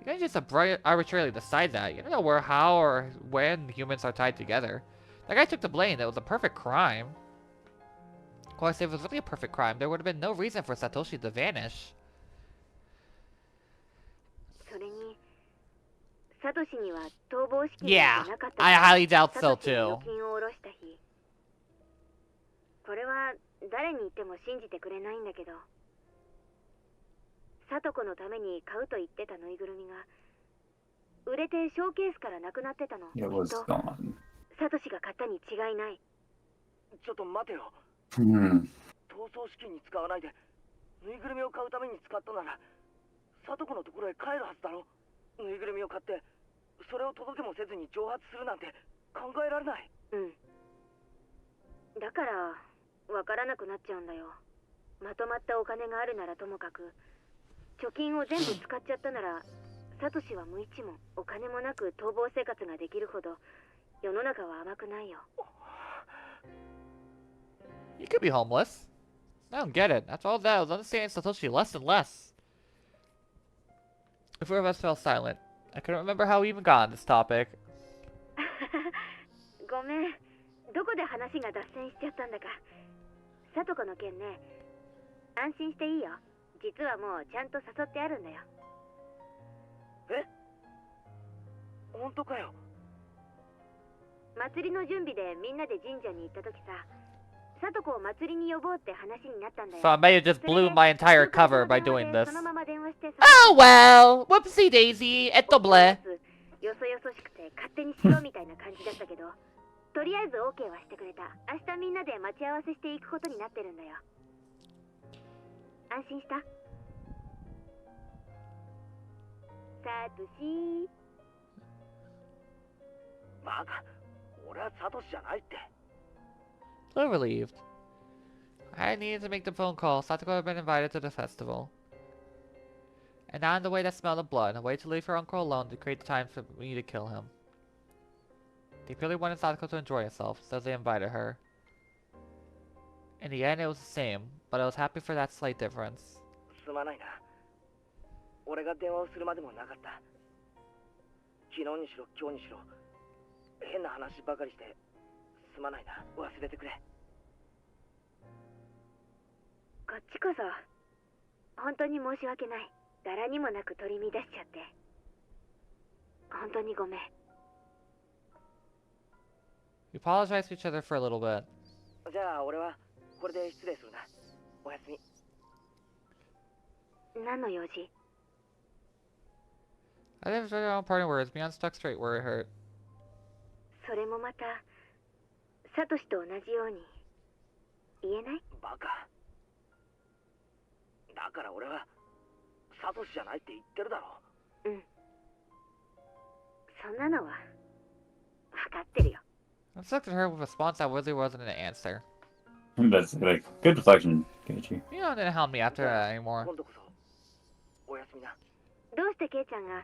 You can't just arbitrarily decide that. You don't know where, how, or when humans are tied together. That guy took the blame. It was a perfect crime. Of course, if it was really a perfect crime, there would have been no reason for Satoshi to vanish. それにサトシには逃亡資金 Yeah, がなかった。 I highly doubt サ so トシの too. 預金を下ろした日。これは誰に言っても信じてくれないんだけど、サトコのために買うと言ってたぬいぐるみが売れてショーケースからなくなってたの。 It was gone. サトシが買ったに違いない。ちょっと待てよ。 Hmm. 逃走資金に使わないでぬいぐるみを買うために使ったなら、サトコのところへ帰るはずだろ。ぬいぐるみを買ってそれを届けもせずに蒸発するなんて考えられない。うん。だからわからなくなっちゃうんだよ。まとまったお金があるならともかく、貯金を全部使っちゃったなら、サトシは無一文お金もなく逃亡生活ができるほど世の中は甘くないよ。You could be homeless. I don't get it. After all that, I was understanding Satoshi less and less. The four of us fell silent. I couldn't remember how we even got on this topic. ごめん、どこで話が脱線しちゃったんだか。サトコの件ね、安心していいよ。実はもうちゃんと誘ってあるんだよ。え、本当かよ。祭りの準備でみんなで神社に行った時さ、サトコを祭りに呼ぼうって話になったんだよ。 So I may have just blew my entire cover by doing this. そのまま電話してさ、 Oh well! Whoopsie daisy! Etoble! よそよそしくて勝手にしようみたいな感じだったけど、とりあえず OK はしてくれた。明日みんなで待ち合わせしていくことになってるんだよ。安心した？サトシ。バカ、俺はサトシじゃないって。 So relieved. I needed to make the phone call. Satoko had been invited to the festival. And now in the way that smelled of blood, a way to leave her uncle alone to create the time for me to kill him. They purely wanted Satoko to enjoy herself, so they invited her. In the end, it was the same, but I was happy for that slight difference. すまないな。俺が電話をするまでもなかった。昨日にしろ今日にしろ変な話ばかりしてすまないな。忘れてくれ。こっちこそ本当に申し訳ない。誰にもなく取り乱しちゃって本当にごめん。 We apologize to each other for a little bit. じゃあ俺はこれで失礼するな。おやすみ。何の用事？ I think it's really all parting words. Mion stuck straight where it hurt. それもまたサトシと同じように言えない？バカ。だから俺はサトシじゃないって言ってるだろ。うん。そんなのは分かってるよ。 I looked at her with a response that really wasn't an answer. That's like good reflection, Keiichi. Mion didn't help me after that anymore. 今度こそおやすみな。どうしてケイちゃんが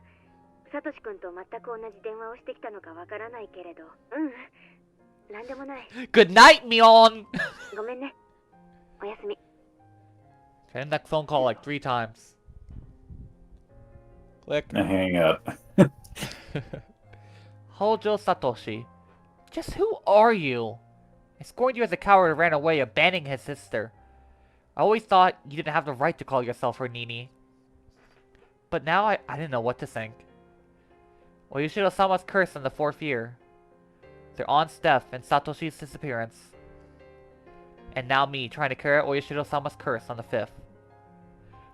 サトシ君と全く同じ電話をしてきたのかわからないけれど、なんでもない。 Good night, Mion! ごめんね。おやすみ。 I ended that phone call like 3 times. Click. I hang up. Hojo Satoshi. Just who are you? I scorned you as a coward who ran away, abandoning his sister. I always thought you didn't have the right to call yourself her Nini. But now I didn't know what to think. Oyushiro-sama's curse in the 4th year. Their aunt's death and Satoshi's disappearance. And now me trying to carry out Oyushiro-sama's curse on the 5th.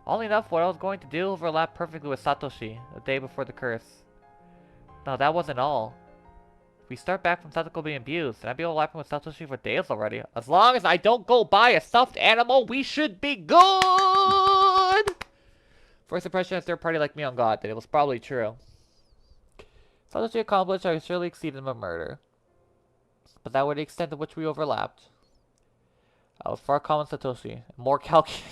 Oddly enough, what I was going to do overlapped perfectly with Satoshi, the day before the curse. No, that wasn't all. If we start back from Satoko being abused, then I'd be overlapping with Satoshi for days already. As long as I don't go buy a stuffed animal, we should be good! First impression of third party like Mion got that it was probably true. Satoshi accomplished, I surely exceeded my murder. But that was the extent to which we overlapped. I was far calm than Satoshi, and more calculated.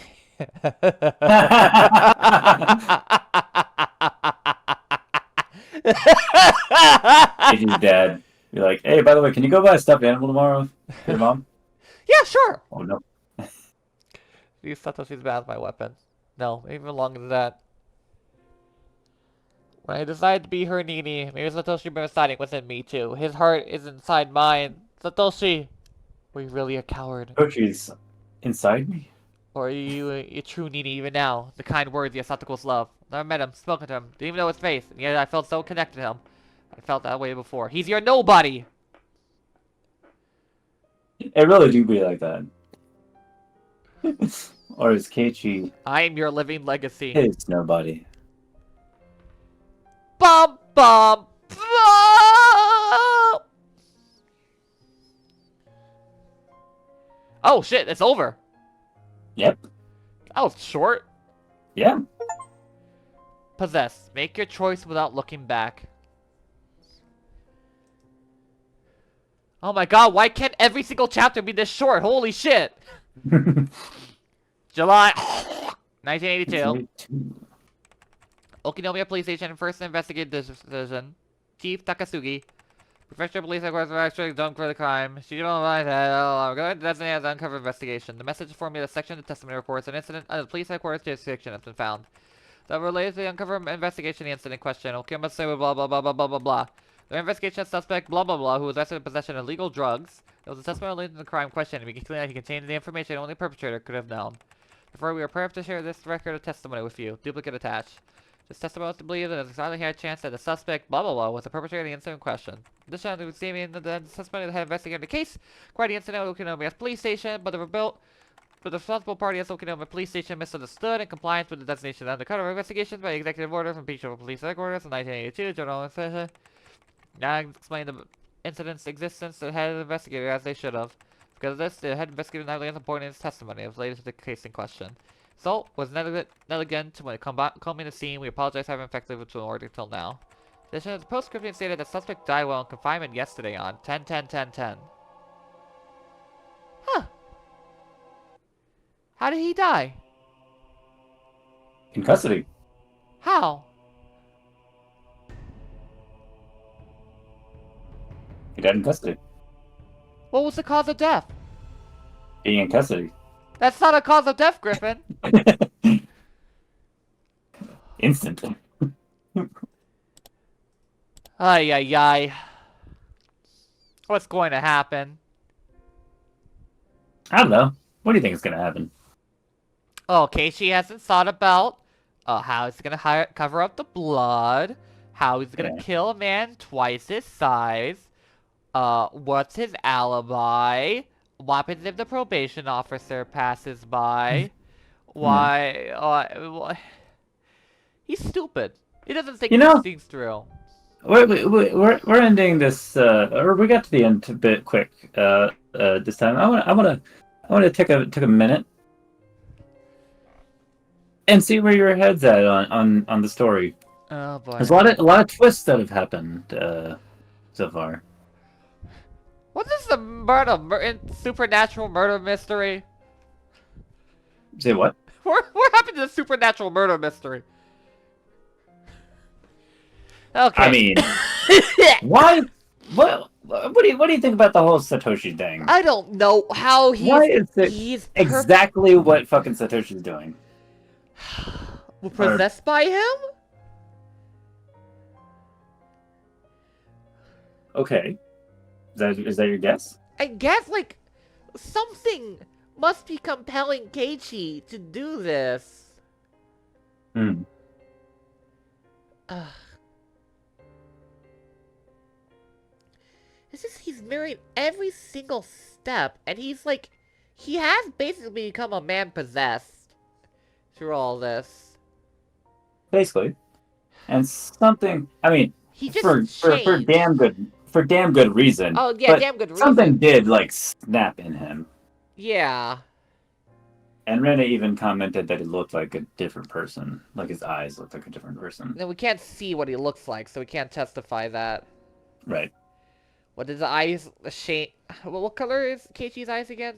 Keiichi's dad. You're like, hey, by the way, can you go buy a stuffed animal tomorrow for your mom? Yeah, sure! Oh, no. Use Satoshi's bat as my weapon. No, even longer than that. When I decided to be her Nini, maybe Satoshi been residing within me too. His heart is inside mine. Satoshi! Were you really a coward? Kochi's inside me? Or are you a true Nini even now? The kind words of Satoko's love. Never met him, spoken to him, didn't even know his face, and yet I felt so connected to him. I felt that way before. He's your nobody! It really do be like that. Or is Keiichi I am your living legacy. his nobody? Bum bum bum! Oh shit, it's over. Yep. That was short. Yeah. Possess. Make your choice without looking back. Oh my god, why can't every single chapter be this short? Holy shit! July 1982. Okinomi Police Station, First Investigative Division. Chief Takasugi. Professional police headquarters are actually done for the crime. She didn't realize that. I'm going to designate as uncovered investigation. The message formula section of the testimony reports an incident at the police headquarters jurisdiction has been found. That relates to the uncovered investigation of the incident in question. Okinomi say blah blah blah blah blah blah blah. The investigation of suspect blah blah blah who was arrested in possession of illegal drugs. It was a testimony related to the crime question. We can clear that he contained the information only the perpetrator could have known. Therefore, we are proud to share this record of testimony with you. Duplicate attached. This testimony is to believe that there's a highly high chance that the suspect, blah blah blah, was the perpetrator of the incident in question. Additionally, we see the suspect that had investigated the case, quite the incident at Okinomi Police Station, but the responsible party at Okinomi Police Station misunderstood in compliance with the designation of undercover investigations by executive order from Peachtree Police Headquarters in 1982. General now explain the incident's existence to the head investigator as they should have. Because of this, the head investigator never gets important in his testimony as related to the case in question. So, was negligent when coming to the scene. We apologize for having effective to an order until now. Additionally, the postscription stated that the suspect died while in confinement yesterday on 10/10/10/10. Huh. How did he die? In custody. How? He died in custody. What was the cause of death? Being in custody. That's not a cause of death, Griffin. Instant. Ay, ay, ay. What's going to happen? I don't know. What do you think is gonna happen? Oh, Keiichi hasn't thought about how he's gonna cover up the blood, how he's gonna Yeah. kill a man twice his size, what's his alibi, what happens if the probation officer passes by, why, he's stupid. He doesn't think You these know- things through. We're ending this, or we got to the end a bit quick this time. I want to take a minute and see where your head's at on the story. Oh boy. There's a lot of twists that have happened so far. What is the supernatural murder mystery? Say what? What happened to the supernatural murder mystery? Okay. I mean, why? What do you think about the whole Satoshi thing? I don't know how Why is it he's exactly what fucking Satoshi's doing? possessed by him? Okay, is that your guess? I guess, like, something must be compelling Keiichi to do this. Hmm. Ugh. It's just he's mirroring every single step, and he's like, he has basically become a man possessed through all this. Basically, and something. I mean, He just for changed. damn good reason. Oh yeah, but damn good reason. something did like snap in him, Yeah. and Rena even commented that he looked like a different person. Like his eyes looked like a different person. Then we can't see what he looks like, so we can't testify that. Right. What is the eyes? The shade. What color is Keiichi's eyes again?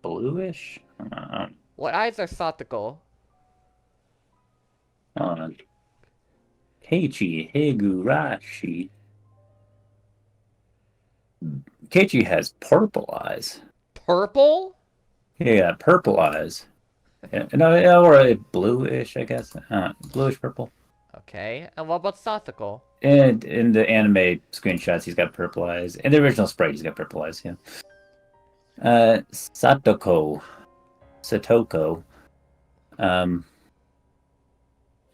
Bluish. What eyes are Satoko? Hold on. Keiichi Higurashi. Keiichi has purple eyes. Purple? Yeah, purple eyes. Yeah, no, or a bluish, I guess. Bluish purple. Okay. And what about Satoko? And in the anime screenshots, he's got purple eyes. In the original sprite, he's got purple eyes. Yeah. Satoko.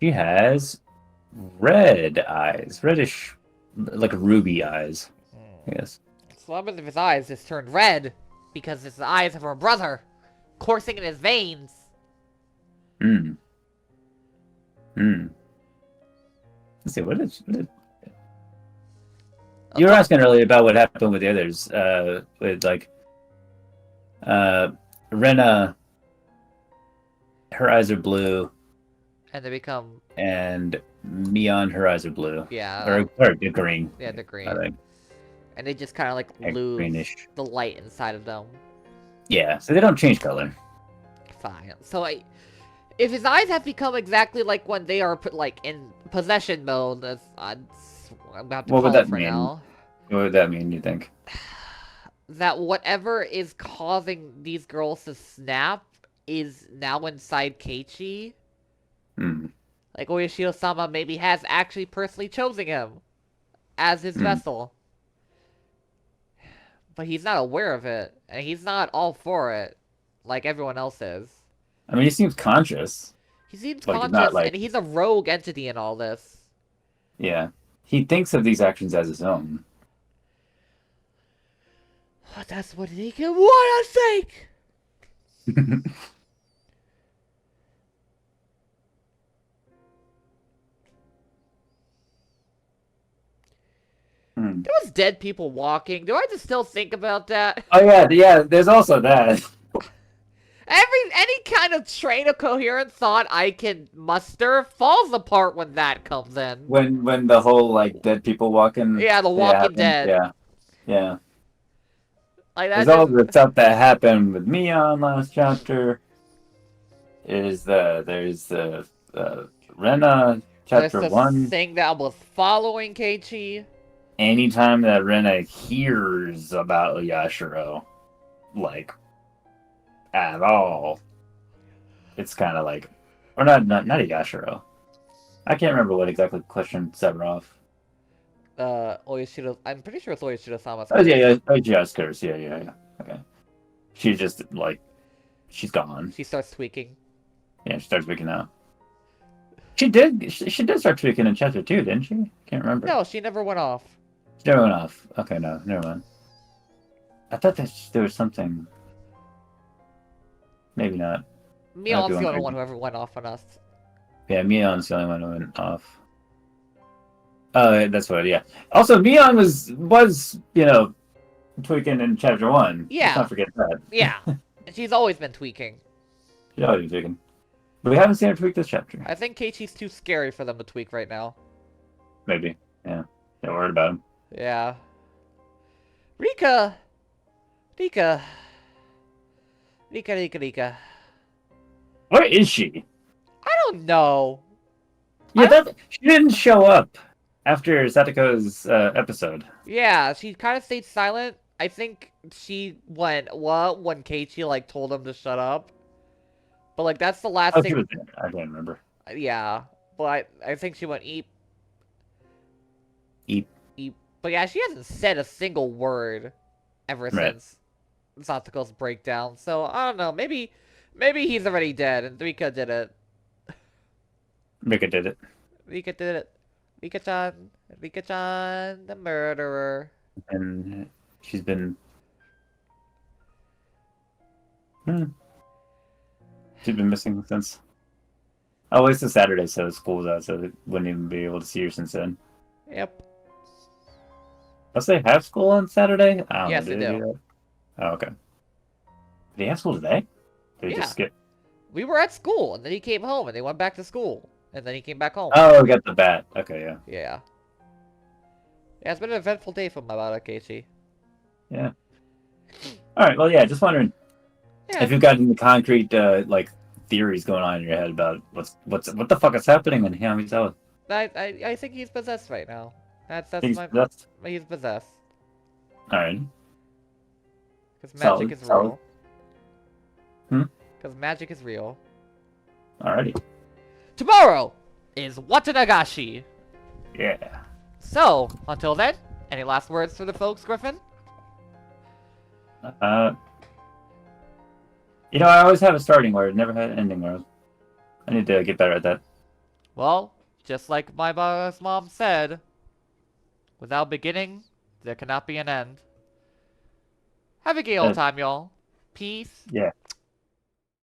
She has red eyes, reddish, like ruby eyes. I guess. So what happens if his eyes just turned red? Because it's the eyes of her brother coursing in his veins. Hmm. Let's see, what is you were asking earlier about what happened with the others, with like Rena, her eyes are blue, And they become, and Mion, her eyes are blue. yeah. Or green. Yeah, they're green. I think. And they just kind of like Like lose greenish. the light inside of them. Yeah, so they don't change color. Fine. So if his eyes have become exactly like when they are like in possession mode, I'm about to What would call that it for mean? now. What would that mean, you think? That whatever is causing these girls to snap is now inside Keiichi. Hmm. Like Oyashiro-sama maybe has actually personally chosen him as his vessel. But he's not aware of it, and he's not all for it, like everyone else is. I mean, he seems conscious. He seems Like, he's conscious, not, like- and he's a rogue entity in all this. Yeah. He thinks of these actions as his own. That's what he can want to think! There was dead people walking. Do I just still think about that? Oh yeah, there's also that. Any kind of train of coherent thought I can muster falls apart when that comes in. When the whole like dead people walking. Yeah, The Walking happened, Dead. Yeah. Like There's that all just, the stuff that happened with Mion last chapter. There's the Rena chapter there's this 1. thing that was following Keiichi. Anytime that Rena hears about Yashiro, like at all, it's kind of like, or not a Yashiro. I can't remember what exactly question set her off. Oyashiro. I'm pretty sure it's Oyashiro-sama's. Oh yeah, curse. Yeah. Okay. She's just like, she's gone. She starts tweaking. Yeah, she starts tweaking out. She did start tweaking in chapter 2, didn't she? Can't remember. No, she never went off. She never went off. Okay, no, never mind. I thought that there was something. Maybe not. Mion's the only crazy. one who ever went off on us. Yeah, Mion's the only one who went off. Oh, that's what. Yeah. Also, Mion was tweaking in chapter 1. Yeah. Let's not forget that. Yeah. She's always been tweaking. She's always been tweaking. But we haven't seen her tweak this chapter. I think Keiichi's too scary for them to tweak right now. Maybe. Yeah. Don't worry about him. Yeah. Rika. Where is she? I don't know. Yeah, she didn't show up after Satoko's episode. Yeah, she kind of stayed silent. I think she went, what, when Keiichi, like, told him to shut up. But, like, that's the last Oh, thing. she was there. I can't remember. Yeah, but I think she went eep. Eep. But yeah, she hasn't said a single word ever since Satoko's breakdown. So, I don't know. Maybe he's already dead and Rika did it. Rika did it. Rika did it. Rika-chan, the murderer. And she's been... She's been missing since... Oh, it's a Saturday, so school's out, so they wouldn't even be able to see her since then. Yep. Unless they have school on Saturday? I don't Yes, know. they do. That? Oh, okay. Did they have school today? Did they Yeah. just skip? We were at school, and then he came home, and they went back to school. And then he came back home. Oh, we got the bat. Okay, yeah. Yeah. Yeah, it's been an eventful day for my Mabara Keiichi. Yeah. Alright, well, yeah, just wondering Yeah. if you've got any concrete, theories going on in your head about what the fuck is happening in Hamizawa. I think he's possessed right now. That's He's possessed. Alright. Because magic Solid, is solid. real. Because magic is real. Alrighty. Tomorrow is Watanagashi. Yeah. So, until then, any last words for the folks, Griffin? I always have a starting word, never had an ending word. I need to get better at that. Well, just like my mom said, without beginning, there cannot be an end. Have a gay old time, y'all. Peace. Yeah.